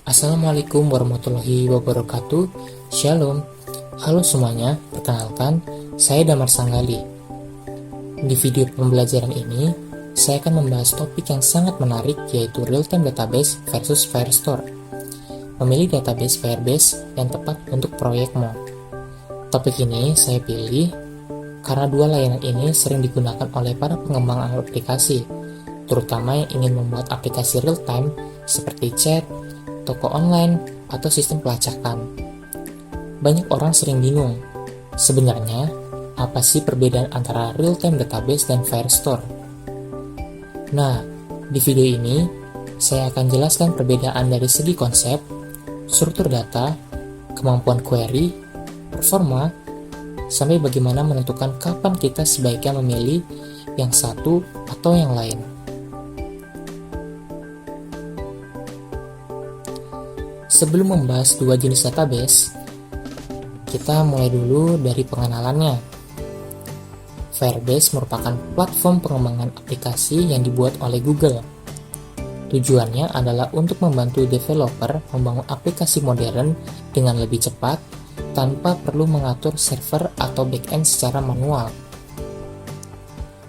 Assalamualaikum warahmatullahi wabarakatuh. Shalom. Halo semuanya, perkenalkan, saya Damar Sanggali. Di video pembelajaran ini, saya akan membahas topik yang sangat menarik, yaitu real-time database versus Firestore. Memilih database Firebase yang tepat untuk proyekmu. Topik ini saya pilih karena dua layanan ini sering digunakan oleh para pengembang aplikasi, terutama yang ingin membuat aplikasi real-time seperti chat, toko online, atau sistem pelacakan. Banyak orang sering bingung, sebenarnya apa sih perbedaan antara real-time database dan Firestore? Nah, di video ini saya akan jelaskan perbedaan dari segi konsep, struktur data, kemampuan query, performa, sampai bagaimana menentukan kapan kita sebaiknya memilih yang satu atau yang lain. Sebelum membahas dua jenis database, kita mulai dulu dari pengenalannya. Firebase merupakan platform pengembangan aplikasi yang dibuat oleh Google. Tujuannya adalah untuk membantu developer membangun aplikasi modern dengan lebih cepat tanpa perlu mengatur server atau backend secara manual.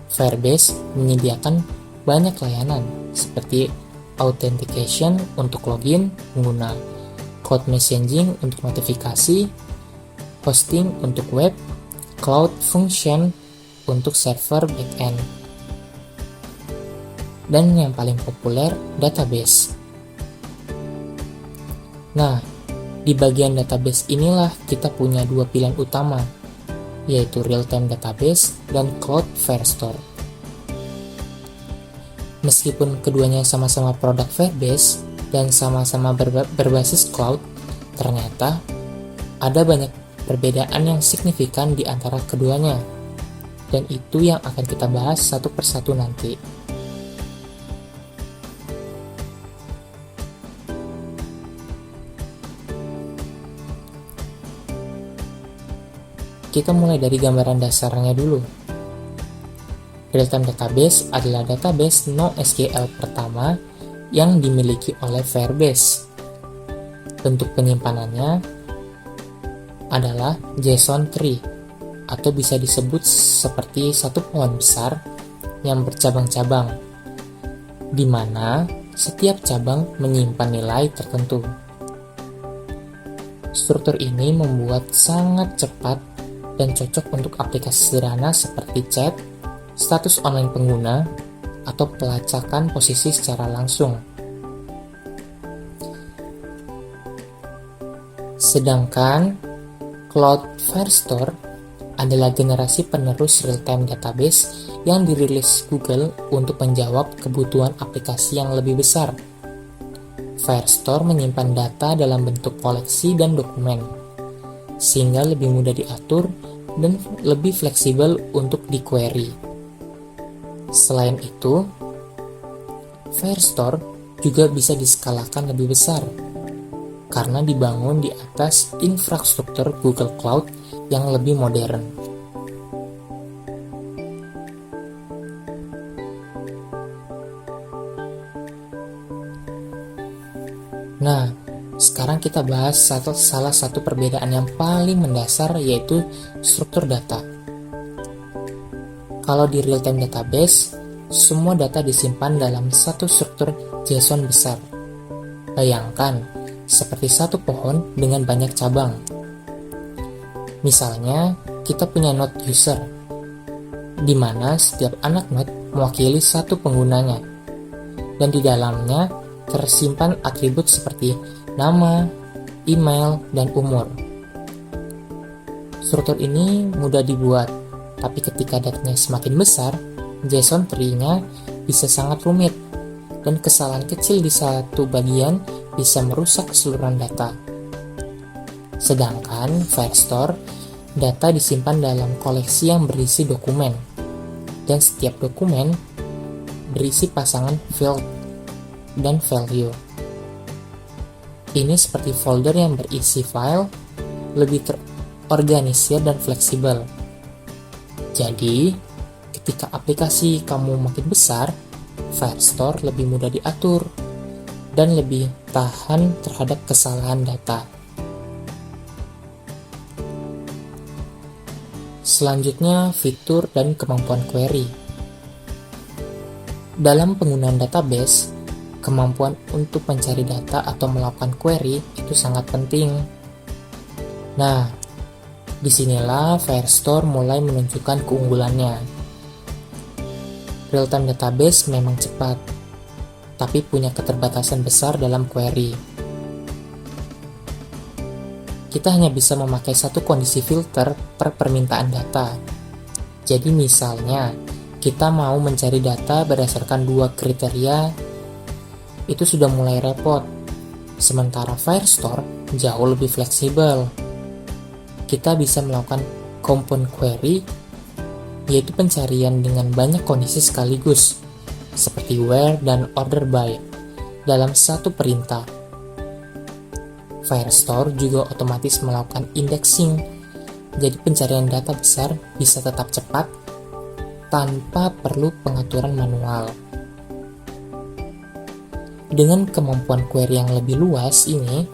Firebase menyediakan banyak layanan seperti authentication untuk login pengguna, cloud messaging untuk notifikasi, hosting untuk web, cloud function untuk server backend, dan yang paling populer, database. Nah, di bagian database inilah kita punya dua pilihan utama, yaitu real-time database dan cloud Firestore. Meskipun keduanya sama-sama produk Firebase dan sama-sama berbasis cloud, ternyata ada banyak perbedaan yang signifikan di antara keduanya, dan itu yang akan kita bahas satu persatu nanti. Kita mulai dari gambaran dasarnya dulu. Real-time database adalah database NoSQL pertama yang dimiliki oleh Firebase. Bentuk penyimpanannya adalah JSON tree, atau bisa disebut seperti satu pohon besar yang bercabang-cabang, di mana setiap cabang menyimpan nilai tertentu. Struktur ini membuat sangat cepat dan cocok untuk aplikasi sederhana seperti chat, status online pengguna, atau pelacakan posisi secara langsung. Sedangkan Cloud Firestore adalah generasi penerus real-time database yang dirilis Google untuk menjawab kebutuhan aplikasi yang lebih besar. Firestore menyimpan data dalam bentuk koleksi dan dokumen, sehingga lebih mudah diatur dan lebih fleksibel untuk di-query. Selain itu, Firestore juga bisa diskalakan lebih besar karena dibangun di atas infrastruktur Google Cloud yang lebih modern. Nah, sekarang kita bahas salah satu perbedaan yang paling mendasar, yaitu struktur data. Kalau di real-time database, semua data disimpan dalam satu struktur JSON besar. Bayangkan, seperti satu pohon dengan banyak cabang. Misalnya, kita punya node user, di mana setiap anak node mewakili satu penggunanya, dan di dalamnya tersimpan atribut seperti nama, email, dan umur. Struktur ini mudah dibuat, tapi ketika datanya semakin besar, JSON tree-nya bisa sangat rumit, dan kesalahan kecil di satu bagian bisa merusak keseluruhan data. Sedangkan Firestore, data disimpan dalam koleksi yang berisi dokumen, dan setiap dokumen berisi pasangan field dan value. Ini seperti folder yang berisi file, lebih terorganisir dan fleksibel. Jadi, ketika aplikasi kamu makin besar, Firestore lebih mudah diatur dan lebih tahan terhadap kesalahan data. Selanjutnya, fitur dan kemampuan query. Dalam penggunaan database, kemampuan untuk mencari data atau melakukan query itu sangat penting. Nah, disinilah Firestore mulai menunjukkan keunggulannya. Real-time database memang cepat, tapi punya keterbatasan besar dalam query. Kita hanya bisa memakai satu kondisi filter per permintaan data. Jadi misalnya, kita mau mencari data berdasarkan dua kriteria, itu sudah mulai repot. Sementara Firestore jauh lebih fleksibel. Kita bisa melakukan compound query, yaitu pencarian dengan banyak kondisi sekaligus, seperti where dan order by, dalam satu perintah. Firestore juga otomatis melakukan indexing, jadi pencarian data besar bisa tetap cepat tanpa perlu pengaturan manual. Dengan kemampuan query yang lebih luas ini,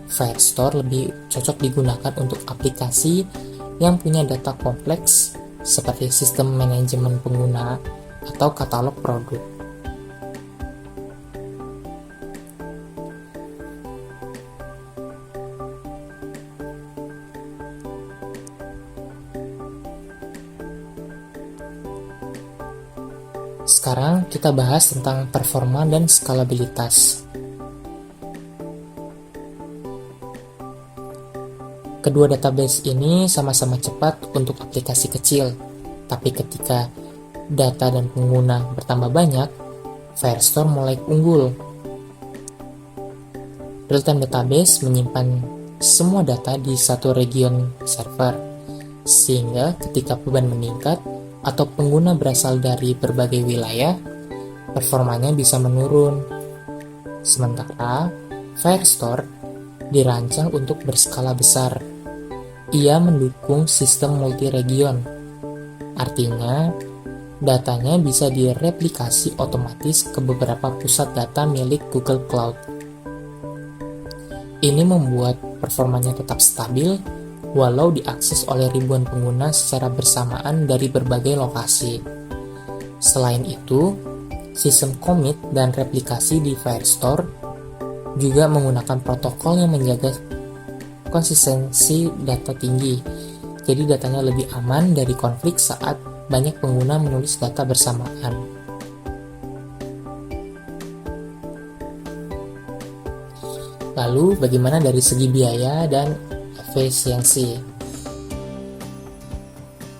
Firestore lebih cocok digunakan untuk aplikasi yang punya data kompleks seperti sistem manajemen pengguna atau katalog produk. Sekarang kita bahas tentang performa dan skalabilitas. Kedua database ini sama-sama cepat untuk aplikasi kecil, tapi ketika data dan pengguna bertambah banyak, Firestore mulai unggul. Real-time database menyimpan semua data di satu region server, sehingga ketika beban meningkat atau pengguna berasal dari berbagai wilayah, performanya bisa menurun. Sementara Firestore dirancang untuk berskala besar. Ia mendukung sistem multi-region. Artinya, datanya bisa direplikasi otomatis ke beberapa pusat data milik Google Cloud. Ini membuat performanya tetap stabil walau diakses oleh ribuan pengguna secara bersamaan dari berbagai lokasi. Selain itu, sistem commit dan replikasi di Firestore juga menggunakan protokol yang menjaga konsistensi data tinggi, jadi datanya lebih aman dari konflik saat banyak pengguna menulis data bersamaan. Lalu, bagaimana dari segi biaya dan efisiensi?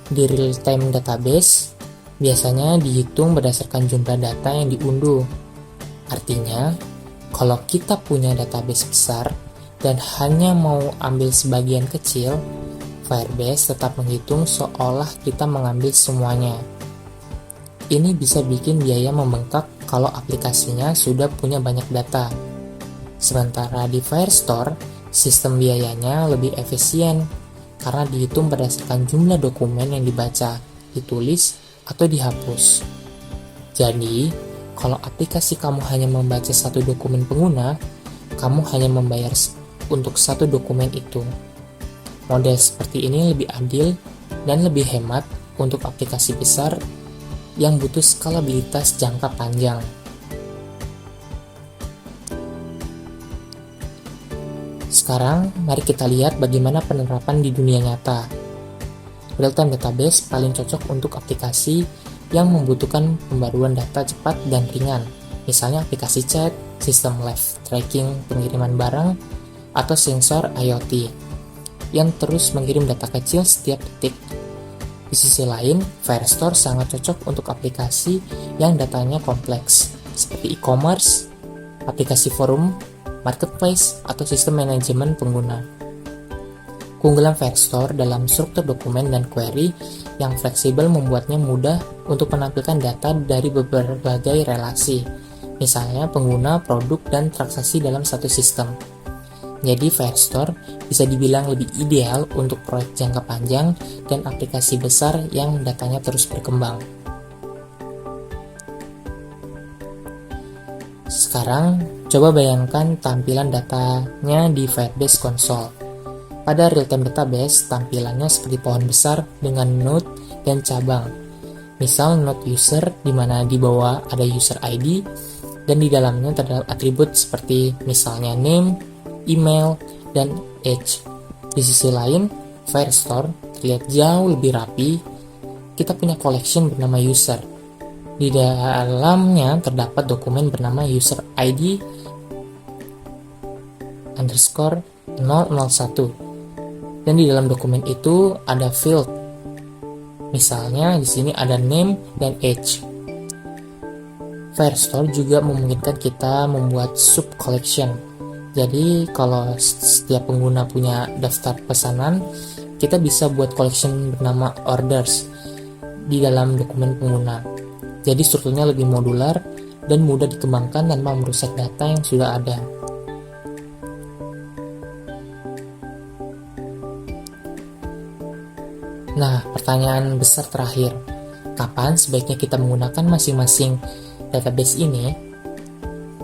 Di real-time database, biasanya dihitung berdasarkan jumlah data yang diunduh. Artinya, kalau kita punya database besar dan hanya mau ambil sebagian kecil, Firebase tetap menghitung seolah kita mengambil semuanya. Ini bisa bikin biaya membengkak kalau aplikasinya sudah punya banyak data. Sementara di Firestore, sistem biayanya lebih efisien karena dihitung berdasarkan jumlah dokumen yang dibaca, ditulis, atau dihapus. Jadi, kalau aplikasi kamu hanya membaca satu dokumen pengguna, kamu hanya membayar untuk satu dokumen itu. Model seperti ini lebih adil dan lebih hemat untuk aplikasi besar yang butuh skalabilitas jangka panjang. Sekarang, mari kita lihat bagaimana penerapan di dunia nyata. Real-time database paling cocok untuk aplikasi yang membutuhkan pembaruan data cepat dan ringan, misalnya aplikasi chat, sistem live tracking pengiriman barang, atau sensor IoT yang terus mengirim data kecil setiap detik. Di sisi lain, Firestore sangat cocok untuk aplikasi yang datanya kompleks, seperti e-commerce, aplikasi forum, marketplace, atau sistem manajemen pengguna. Keunggulan Firestore dalam struktur dokumen dan query yang fleksibel membuatnya mudah untuk menampilkan data dari berbagai relasi, misalnya pengguna, produk, dan transaksi dalam satu sistem. Jadi Firestore bisa dibilang lebih ideal untuk proyek jangka panjang dan aplikasi besar yang datanya terus berkembang. Sekarang, Coba bayangkan tampilan datanya di Firebase Console. Pada real-time database, tampilannya seperti pohon besar dengan node dan cabang. Misal node user di mana di bawah ada user ID dan di dalamnya terdapat atribut seperti misalnya name, email, dan age. Di sisi lain, Firestore terlihat jauh lebih rapi. Kita punya collection bernama user. Di dalamnya terdapat dokumen bernama user ID underscore 001. Dan di dalam dokumen itu ada field. Misalnya di sini ada name dan age. Firestore juga memungkinkan kita membuat sub collection. Jadi kalau setiap pengguna punya daftar pesanan, kita bisa buat collection bernama orders di dalam dokumen pengguna. Jadi strukturnya lebih modular dan mudah dikembangkan tanpa merusak data yang sudah ada. Nah, pertanyaan besar terakhir, kapan sebaiknya kita menggunakan masing-masing database ini?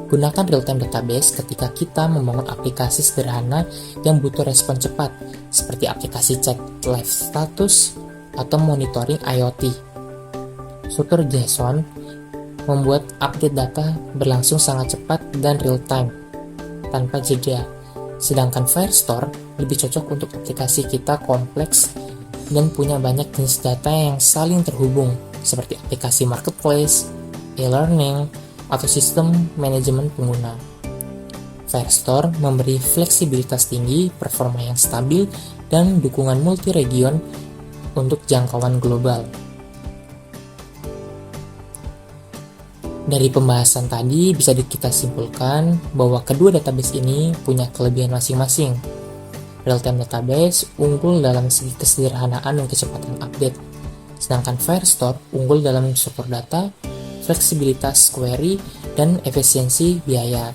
Gunakan real-time database ketika kita membangun aplikasi sederhana yang butuh respon cepat, seperti aplikasi chat live status atau monitoring IoT. Struktur JSON membuat update data berlangsung sangat cepat dan real-time, tanpa jeda. Sedangkan Firestore lebih cocok untuk aplikasi kita kompleks dan punya banyak jenis data yang saling terhubung, seperti aplikasi marketplace, e-learning, atau sistem manajemen pengguna. Firestore memberi fleksibilitas tinggi, performa yang stabil, dan dukungan multi-region untuk jangkauan global. Dari pembahasan tadi bisa kita simpulkan bahwa kedua database ini punya kelebihan masing-masing. Real-time database unggul dalam segi kesederhanaan dan kecepatan update, sedangkan Firestore unggul dalam struktur data, fleksibilitas query, dan efisiensi biaya.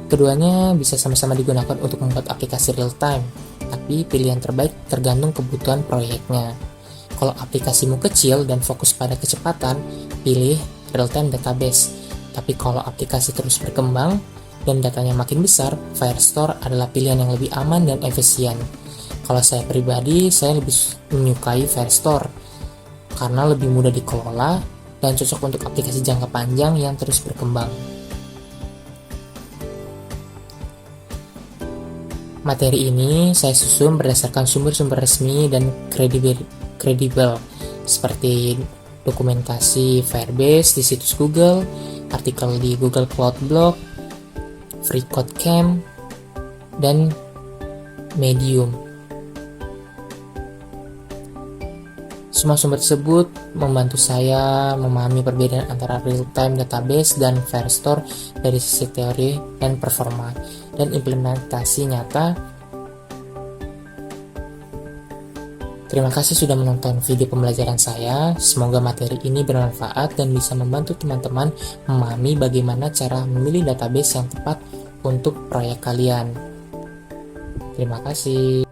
Keduanya bisa sama-sama digunakan untuk membuat aplikasi real-time, tapi pilihan terbaik tergantung kebutuhan proyeknya. Kalau aplikasimu kecil dan fokus pada kecepatan, pilih real-time database. Tapi kalau aplikasi terus berkembang dan datanya makin besar, Firestore adalah pilihan yang lebih aman dan efisien. Kalau saya pribadi, saya lebih menyukai Firestore karena lebih mudah dikelola dan cocok untuk aplikasi jangka panjang yang terus berkembang. Materi ini saya susun berdasarkan sumber-sumber resmi dan kredibel seperti dokumentasi Firebase di situs Google, artikel di Google Cloud Blog, FreeCodeCamp, dan Medium. Semua sumber tersebut membantu saya memahami perbedaan antara real-time database dan Firestore dari sisi teori dan performa dan implementasi nyata. Terima kasih sudah menonton video pembelajaran saya. Semoga materi ini bermanfaat dan bisa membantu teman-teman memahami bagaimana cara memilih database yang tepat untuk proyek kalian. Terima kasih.